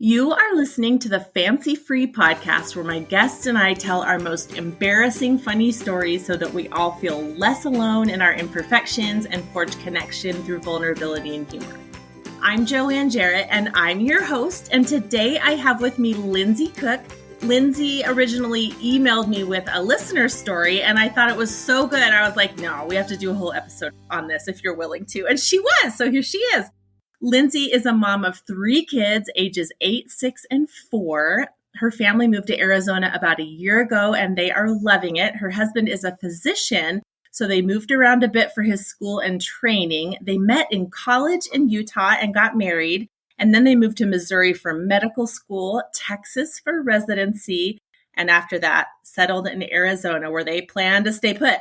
You are listening to the Fancy Free podcast where my guests and I tell our most embarrassing funny stories so that we all feel less alone in our imperfections and forge connection through vulnerability and humor. I'm Joanne Jarrett and I'm your host, and today I have with me Lindsay Cook. Lindsay originally emailed me with a listener story and I thought it was so good. I was like, no, we have to do a whole episode on this if you're willing to. And she was, so here she is. Lindsay is a mom of 3 kids, ages 8, 6, and 4. Her family moved to Arizona about a year ago, and they are loving it. Her husband is a physician, so they moved around a bit for his school and training. They met in college in Utah and got married, and then they moved to Missouri for medical school, Texas for residency, and after that, settled in Arizona, where they plan to stay put.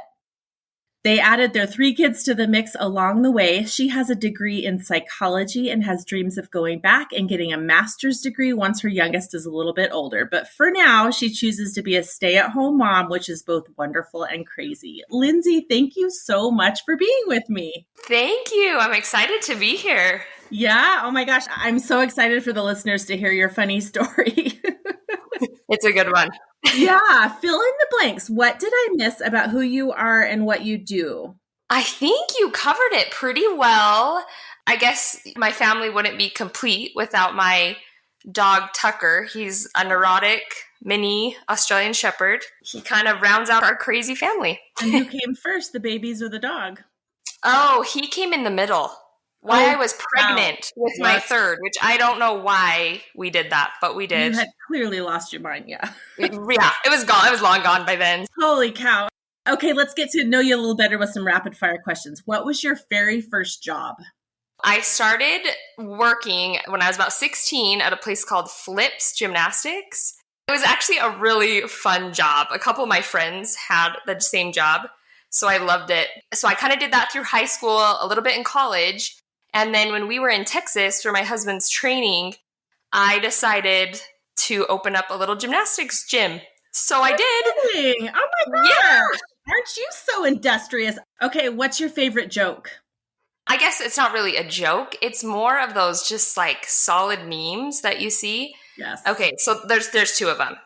They added their 3 kids to the mix along the way. She has a degree in psychology and has dreams of going back and getting a master's degree once her youngest is a little bit older. But for now, she chooses to be a stay-at-home mom, which is both wonderful and crazy. Lindsay, thank you so much for being with me. Thank you. I'm excited to be here. Yeah. Oh my gosh. I'm so excited for the listeners to hear your funny story. It's a good one. Yeah. Fill in the blanks. What did I miss about who you are and what you do? I think you covered it pretty well. I guess my family wouldn't be complete without my dog, Tucker. He's a neurotic mini Australian Shepherd. He kind of rounds out our crazy family. And who came first, the babies or the dog? Oh, he came in the middle. I was pregnant with my third, which I don't know why we did that, but we did. You had clearly lost your mind, yeah. It was gone. It was long gone by then. Holy cow. Okay, let's get to know you a little better with some rapid fire questions. What was your very first job? I started working when I was about 16 at a place called Flips Gymnastics. It was actually a really fun job. A couple of my friends had the same job, so I loved it. So I kind of did that through high school, a little bit in college. And then when we were in Texas for my husband's training, I decided to open up a little gymnastics gym. So I did. Oh my gosh. Yeah. Aren't you so industrious? Okay, what's your favorite joke? I guess it's not really a joke. It's more of those just like solid memes that you see. Yes. Okay, so there's 2 of them.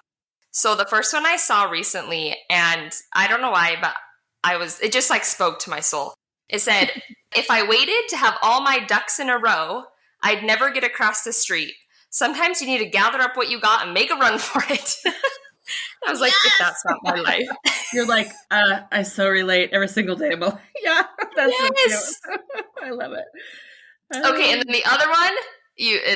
So the first one I saw recently, and I don't know why, but it just like spoke to my soul. It said, if I waited to have all my ducks in a row, I'd never get across the street. Sometimes you need to gather up what you got and make a run for it. I was like, if that's not my life. You're like, I so relate every single day. But yeah, that's yes. So cute. I love it. Okay, and then the other one,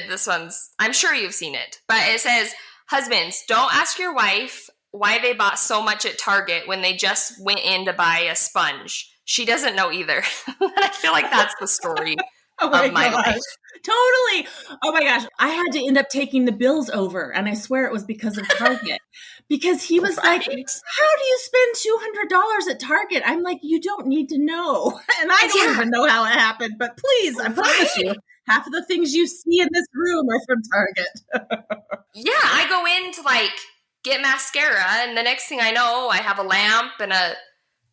this one's, I'm sure you've seen it, but it says, husbands, don't ask your wife why they bought so much at Target when they just went in to buy a sponge. She doesn't know either. I feel like that's the story of my life. Totally. Oh my gosh. I had to end up taking the bills over, and I swear it was because of Target. Because he was like, how do you spend $200 at Target? I'm like, you don't need to know. And I don't even know how it happened, but please, I promise you, half of the things you see in this room are from Target. Yeah, I go in to like get mascara, and the next thing I know, I have a lamp and a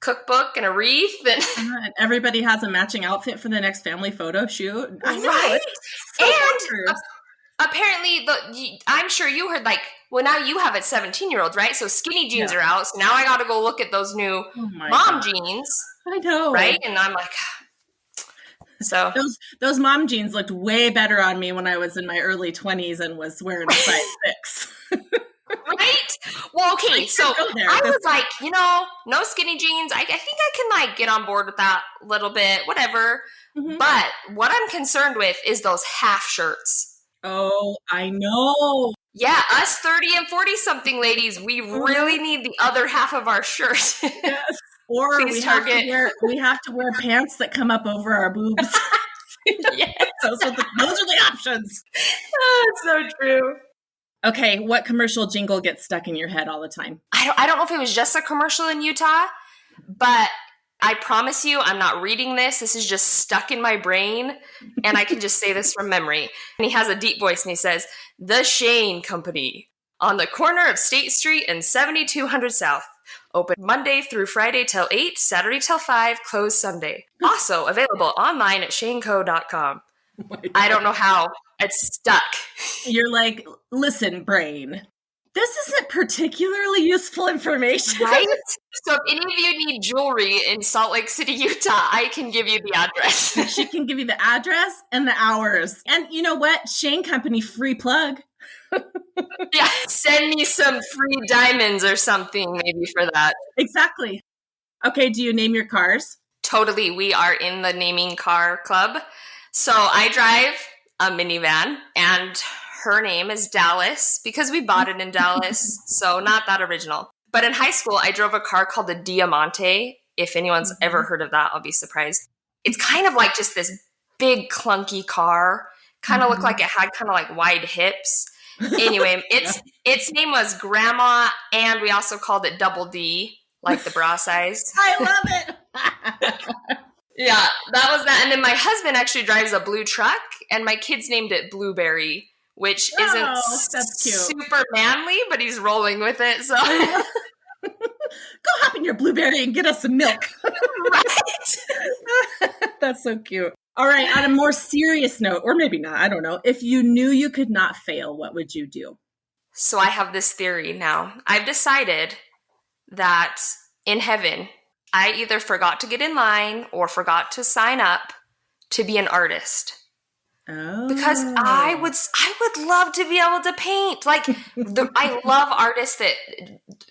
cookbook and a wreath, and everybody has a matching outfit for the next family photo shoot. I know, right? So and apparently, I'm sure you heard like, well, now you have it 17-year-olds, right? So skinny jeans are out. So now I got to go look at those new mom jeans. I know, right? And I'm like, so those mom jeans looked way better on me when I was in my early 20s and was wearing a size 6. Right? Well, okay, so I was like, no skinny jeans. I think I can like get on board with that a little bit, whatever. Mm-hmm. But what I'm concerned with is those half shirts. Oh, I know. Yeah, us 30 and 40-something ladies, we really need the other half of our shirt. Yes. Or we have to wear pants that come up over our boobs. Yes. Those are the options. Oh, it's so true. Okay, what commercial jingle gets stuck in your head all the time? I don't know if it was just a commercial in Utah, but I promise you I'm not reading this. This is just stuck in my brain, and I can just say this from memory. And he has a deep voice, and he says, "The Shane Company, on the corner of State Street and 7200 South. Open Monday through Friday till 8, Saturday till 5, closed Sunday. Also available online at shaneco.com. I don't know how. It's stuck. You're like, listen, brain, this isn't particularly useful information. Right? So if any of you need jewelry in Salt Lake City, Utah, I can give you the address. She can give you the address and the hours. And you know what? Shane Company, free plug. Yeah, send me some free diamonds or something maybe for that. Exactly. Okay, do you name your cars? Totally. We are in the naming car club. So I drive a minivan, and her name is Dallas because we bought it in Dallas. So not that original. But in high school, I drove a car called the Diamante. If anyone's ever heard of that, I'll be surprised. It's kind of like just this big clunky car. Kind of looked like it had kind of like wide hips. Anyway, its name was Grandma, and we also called it Double D, like the bra size. I love it. Yeah, that was that. And then my husband actually drives a blue truck, and my kids named it Blueberry, which isn't that's cute. Super manly, but he's rolling with it. So go hop in your Blueberry and get us some milk. Right. That's so cute. All right, on a more serious note, or maybe not, I don't know. If you knew you could not fail, what would you do? So I have this theory now. I've decided that in heaven, I either forgot to get in line or forgot to sign up to be an artist. Oh. Because I would love to be able to paint. Like, I love artists that,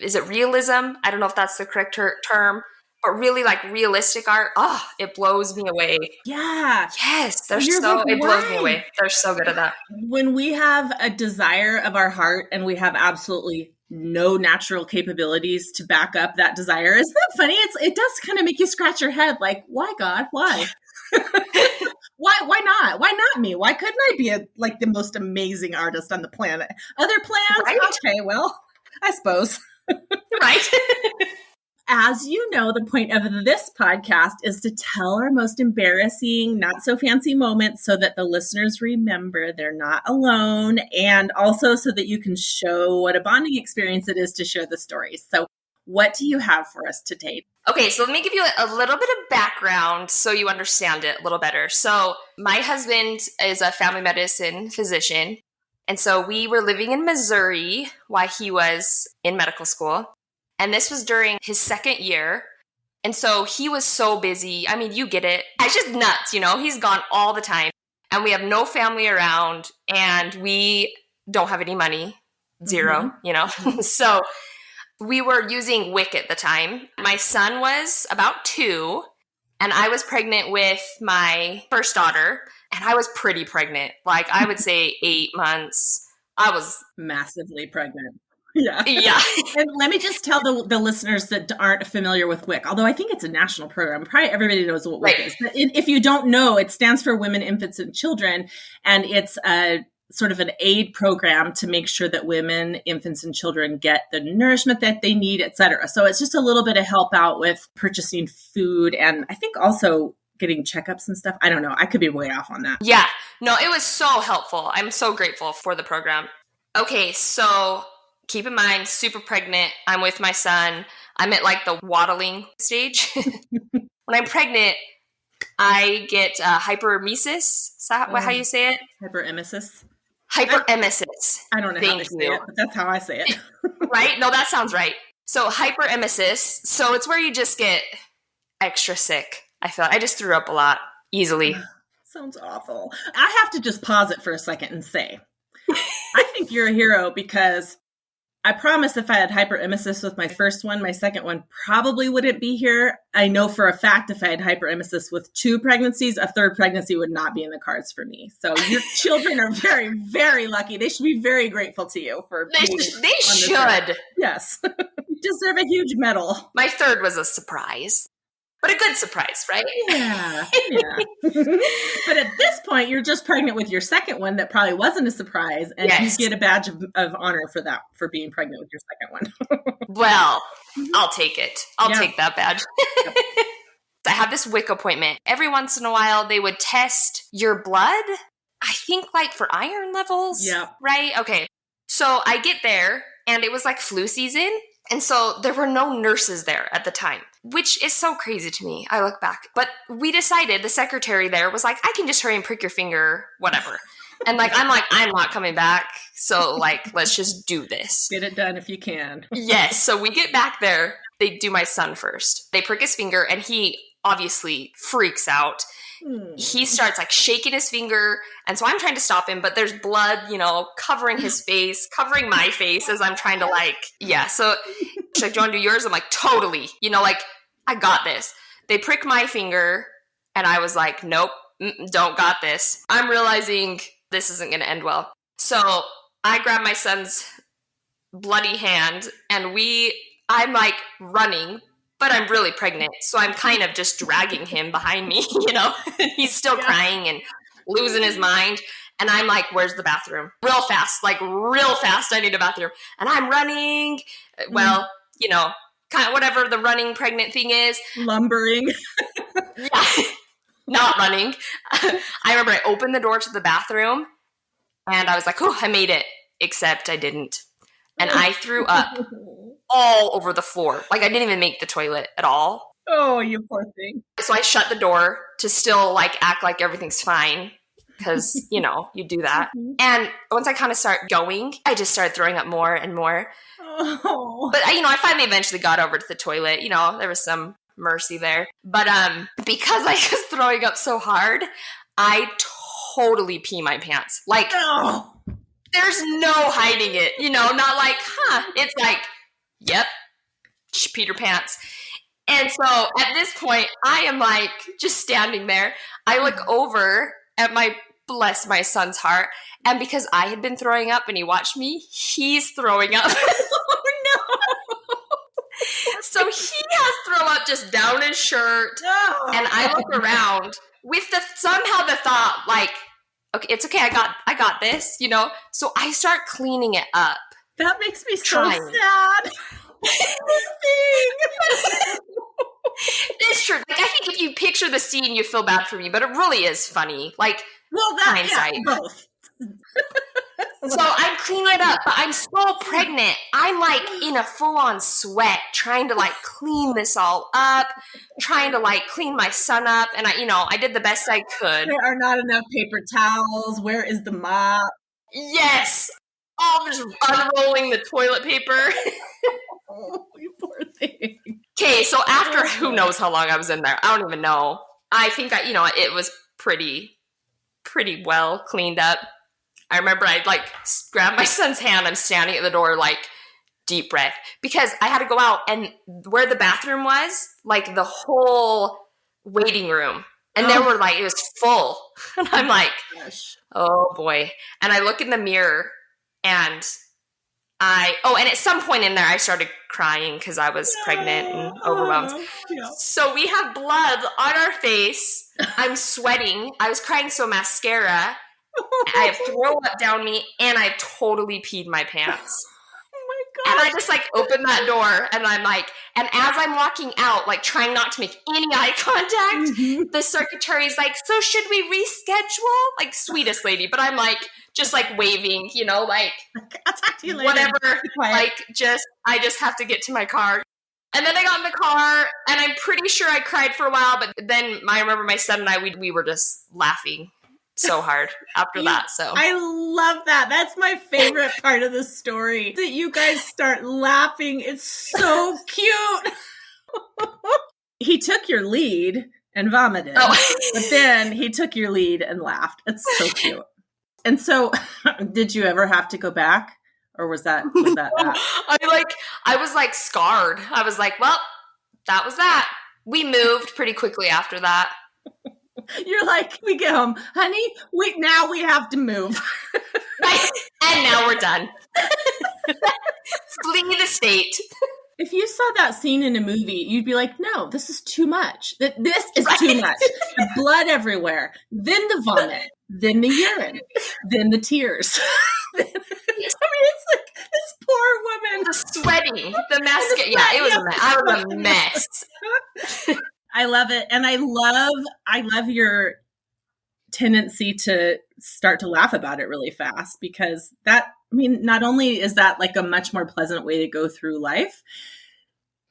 is it realism? I don't know if that's the correct term, but really like realistic art. Oh, it blows me away. Yeah. Yes. It blows me away. They're so good at that. When we have a desire of our heart and we have absolutely no natural capabilities to back up that desire, isn't that funny? It does kind of make you scratch your head. Like, why, God? Why? Why not? Why not me? Why couldn't I be like the most amazing artist on the planet? Other plans? Right? Okay, well, I suppose. Right. As you know, the point of this podcast is to tell our most embarrassing, not so fancy moments so that the listeners remember they're not alone, and also so that you can show what a bonding experience it is to share the stories. So what do you have for us today? Okay, so let me give you a little bit of background so you understand it a little better. So my husband is a family medicine physician, and so we were living in Missouri while he was in medical school. And this was during his second year. And so he was so busy. I mean, you get it. It's just nuts, He's gone all the time. And we have no family around. And we don't have any money. Zero, So we were using WIC at the time. My son was about 2. And I was pregnant with my first daughter. And I was pretty pregnant. Like, I would say 8 months. I was massively pregnant. Yeah. Yeah. And let me just tell the listeners that aren't familiar with WIC, although I think it's a national program. Probably everybody knows what WIC is. But if you don't know, it stands for Women, Infants, and Children. And it's a sort of an aid program to make sure that women, infants, and children get the nourishment that they need, et cetera. So it's just a little bit of help out with purchasing food, and I think also getting checkups and stuff. I don't know. I could be way off on that. Yeah. No, it was so helpful. I'm so grateful for the program. Okay, so keep in mind, super pregnant. I'm with my son. I'm at like the waddling stage. When I'm pregnant, I get hyperemesis. Is that how you say it? Hyperemesis. Hyperemesis. I don't know how to say it, but that's how I say it. Right? No, that sounds right. So hyperemesis. So it's where you just get extra sick. I just threw up a lot easily. Sounds awful. I have to just pause it for a second and say, I think you're a hero because I promise if I had hyperemesis with my first one, my second one probably wouldn't be here. I know for a fact if I had hyperemesis with 2 pregnancies, a third pregnancy would not be in the cards for me. So your children are very, very lucky. They should be very grateful to you for They should. Yes. You deserve a huge medal. My third was a surprise. But a good surprise, right? Yeah. But at this point, you're just pregnant with your second one that probably wasn't a surprise. And you get a badge of honor for that, for being pregnant with your second one. Well, I'll take it. I'll take that badge. Yep. I have this WIC appointment. Every once in a while, they would test your blood. I think like for iron levels. Yeah. Right? Okay. So I get there and it was like flu season. And so there were no nurses there at the time, which is so crazy to me. I look back. But we decided, the secretary there was like, I can just hurry and prick your finger, whatever. And I'm not coming back. So let's just do this. Get it done if you can. Yes. So we get back there. They do my son first. They prick his finger and he obviously freaks out. He starts shaking his finger. And so I'm trying to stop him, but there's blood, covering his face, covering my face as I'm trying to yeah. So she's like, do you want to do yours? I'm like, totally. I got this. They prick my finger and I was like, nope, don't got this. I'm realizing this isn't going to end well. So I grab my son's bloody hand and I'm running, but I'm really pregnant. So I'm kind of just dragging him behind me, he's still crying and losing his mind. And I'm like, where's the bathroom? Real fast, I need a bathroom. And I'm running. Well, kind of whatever the running pregnant thing is. Lumbering. Yeah, not running. I remember I opened the door to the bathroom and I was like, oh, I made it. Except I didn't. And I threw up all over the floor. I didn't even make the toilet at all. Oh, you poor thing. So I shut the door to still act like everything's fine. Because, you do that. And once I kind of start going, I just started throwing up more and more. Oh. But, I finally eventually got over to the toilet. There was some mercy there. But because I was throwing up so hard, I totally pee my pants. Oh. There's no hiding it. Not It's yep, Peter pants. And so at this point, I am just standing there. I look over at bless my son's heart. And because I had been throwing up and he watched me, he's throwing up. Oh, no. So he has throw up just down his shirt. Oh. And I look around with somehow the thought, okay, it's okay. I got this, So I start cleaning it up. That makes me so Trying. sad. It's true. I think if you picture the scene, you feel bad for me, but it really is funny. Hindsight. Yeah, both. So I'm cleaning it up, but I'm so pregnant. I'm in a full-on sweat, trying to clean this all up, trying to clean my son up, and I did the best I could. There are not enough paper towels. Where is the mop? Yes. I'm just unrolling the toilet paper. Oh, you poor thing. Okay, so after who knows how long I was in there, I don't even know. I think it was pretty well cleaned up. I remember I grabbed my son's hand. I'm standing at the door, deep breath, because I had to go out, and where the bathroom was, the whole waiting room, and there were it was full, and I'm Gosh. oh boy. And I look in the mirror, and and at some point in there, I started crying because I was pregnant and overwhelmed. Yeah. So we have blood on our face. I'm sweating. I was crying so mascara. I have throw up down me, and I've totally peed my pants. Oh my God. And I just open that door, and I'm and as I'm walking out, trying not to make any eye contact, the secretary's so should we reschedule? Sweetest lady, but I'm just waving, I'll talk to you later. Whatever. I just have to get to my car. And then I got in the car, and I'm pretty sure I cried for a while, but then I remember my son and I, we were just laughing so hard after that. So I love that. That's my favorite part of the story, that you guys start laughing. It's so cute. He took your lead and vomited, but then he took your lead and laughed. It's so cute. And so did you ever have to go back, or was that I was scarred. I was well, that was that. We moved pretty quickly after that. You're we get home, honey, now we have to move. And now we're done. Flee the state. If you saw that scene in a movie, you'd be no, this is too much. This is too much. The blood everywhere, then the vomit, then the urine, then the tears. It's this poor woman. The sweating, the mascara. Yeah, it was a mess. I was a mess. I love it. And I love your tendency to start to laugh about it really fast, because that I mean, not only is that like a much more pleasant way to go through life,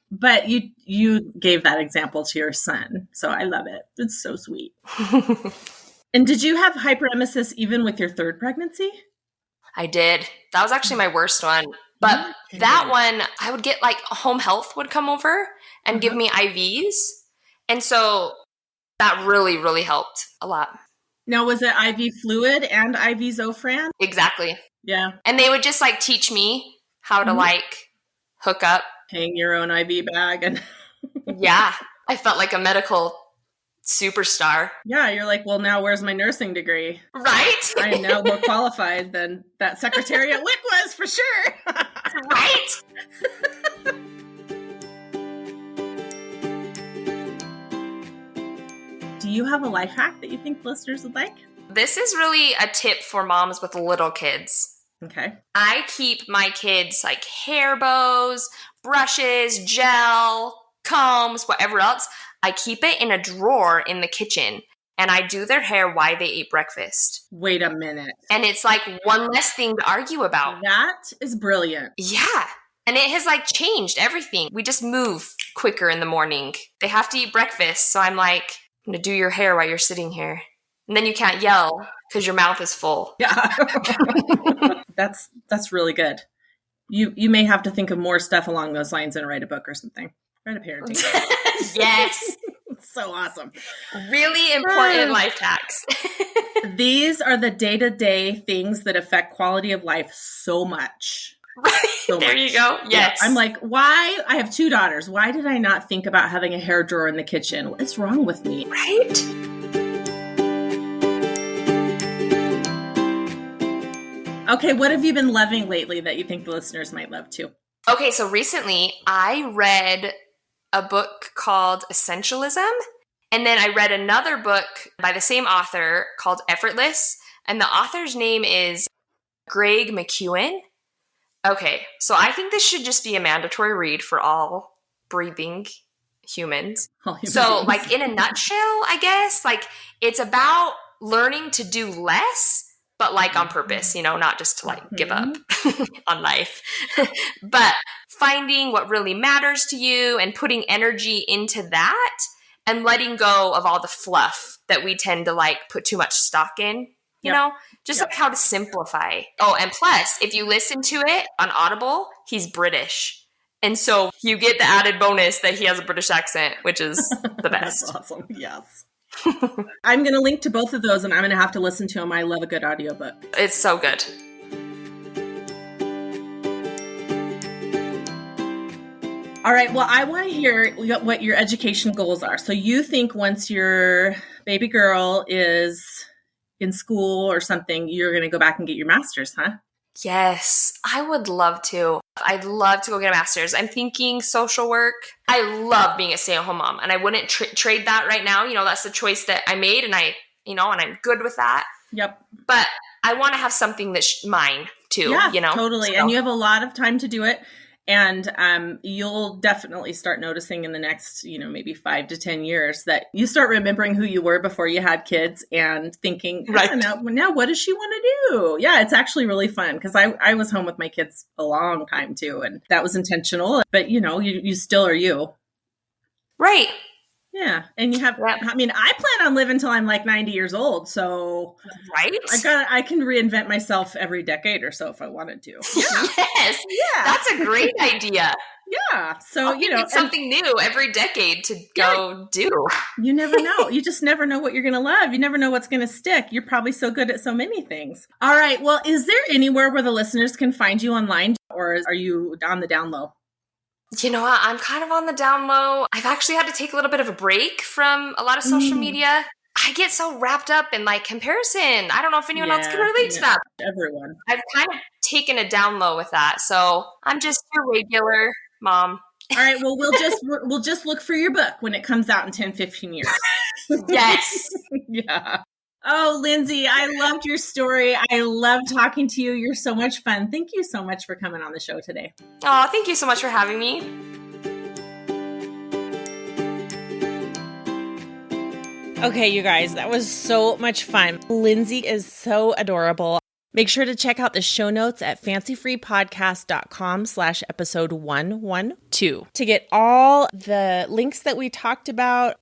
but you gave that example to your son. So I love it. It's so sweet. And did you have hyperemesis even with your third pregnancy? I did. That was actually my worst one. But that one, I would get like home health would come over and give me IVs. And so that really, really helped a lot. Now, was it IV fluid and IV Zofran? Exactly. Yeah. And they would just like teach me how to like hook up. Hang your own IV bag. And yeah. I felt like a medical superstar. Yeah, you're like, well, now where's my nursing degree? Right? I am now more qualified than that secretary at WIC was, for sure. Right? Do you have a life hack that you think listeners would like? This is really a tip for moms with little kids. Okay. I keep my kids like hair bows, brushes, gel, combs, whatever else. I keep it in a drawer in the kitchen, and I do their hair while they eat breakfast. Wait a minute. And it's like one less thing to argue about. That is brilliant. Yeah. And it has like changed everything. We just move quicker in the morning. They have to eat breakfast. So I'm like, I'm going to do your hair while you're sitting here. And then you can't yell because your mouth is full. Yeah. That's really good. You may have to think of more stuff along those lines and write a book or something. Write a parenting book. Yes. So awesome. Really important life hacks. These are the day-to-day things that affect quality of life so much. Right. So there much. You go. Yes. Yeah. I'm like, why? I have 2 daughters. Why did I not think about having a hair drawer in the kitchen? What's wrong with me? Right? Okay, what have you been loving lately that you think the listeners might love too? Okay, so recently I read a book called Essentialism, and then I read another book by the same author called Effortless, and the author's name is Greg McKeown. Okay, so I think this should just be a mandatory read for all breathing humans. So, like, in a nutshell, I guess, like, it's about learning to do less, but like on purpose, not just to like give up on life, but finding what really matters to you and putting energy into that and letting go of all the fluff that we tend to like put too much stock in, like how to simplify. Oh, and plus, if you listen to it on Audible, he's British. And so you get the added bonus that he has a British accent, which is the best. That's awesome. Yes. I'm going to link to both of those and I'm going to have to listen to them. I love a good audiobook. It's so good. All right. Well, I want to hear what your education goals are. So you think once your baby girl is in school or something, you're going to go back and get your master's, huh? Yes, I would love to. I'd love to go get a master's. I'm thinking social work. I love being a stay-at-home mom, and I wouldn't trade that right now. That's the choice that I made, and and I'm good with that. Yep. But I want to have something that's mine too. Yeah, totally. So. And you have a lot of time to do it. And you'll definitely start noticing in the next, maybe 5 to 10 years that you start remembering who you were before you had kids and thinking, right. Now what does she want to do? Yeah, it's actually really fun because I was home with my kids a long time too. And that was intentional. But, you still are you. Right. Yeah. And you have, I plan on living until I'm like 90 years old. So right. I can reinvent myself every decade or so if I wanted to. Yeah. Yes. Yeah. That's a great idea. Yeah. So, it's something new every decade to go do. You never know. You just never know what you're going to love. You never know what's going to stick. You're probably so good at so many things. All right. Well, is there anywhere where the listeners can find you online, or are you on the down low? I'm kind of on the down low. I've actually had to take a little bit of a break from a lot of social media. I get so wrapped up in like comparison. I don't know if anyone else can relate to that. Everyone. I've kind of taken a down low with that. So I'm just a regular mom. All right. Well, we'll just look for your book when it comes out in 10, 15 years. Yes. Yeah. Oh, Lindsay, I loved your story. I love talking to you. You're so much fun. Thank you so much for coming on the show today. Oh, thank you so much for having me. Okay, you guys, that was so much fun. Lindsay is so adorable. Make sure to check out the show notes at fancyfreepodcast.com/episode 112 to get all the links that we talked about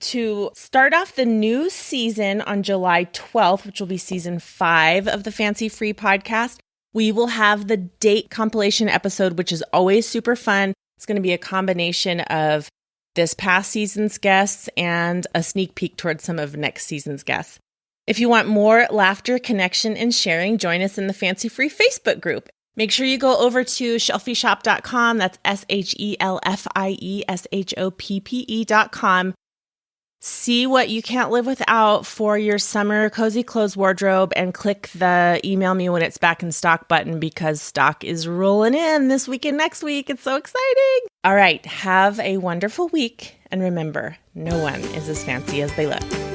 to start off the new season on July 12th, which will be season 5 of the Fancy Free podcast. We will have the date compilation episode, which is always super fun. It's going to be a combination of this past season's guests and a sneak peek towards some of next season's guests. If you want more laughter, connection, and sharing, join us in the Fancy Free Facebook group. Make sure you go over to shelfieshop.com. That's SHELFIESHOPPE.com. See what you can't live without for your summer cozy clothes wardrobe and click the email me when it's back in stock button because stock is rolling in this week and next week. It's so exciting. All right. Have a wonderful week. And remember, no one is as fancy as they look.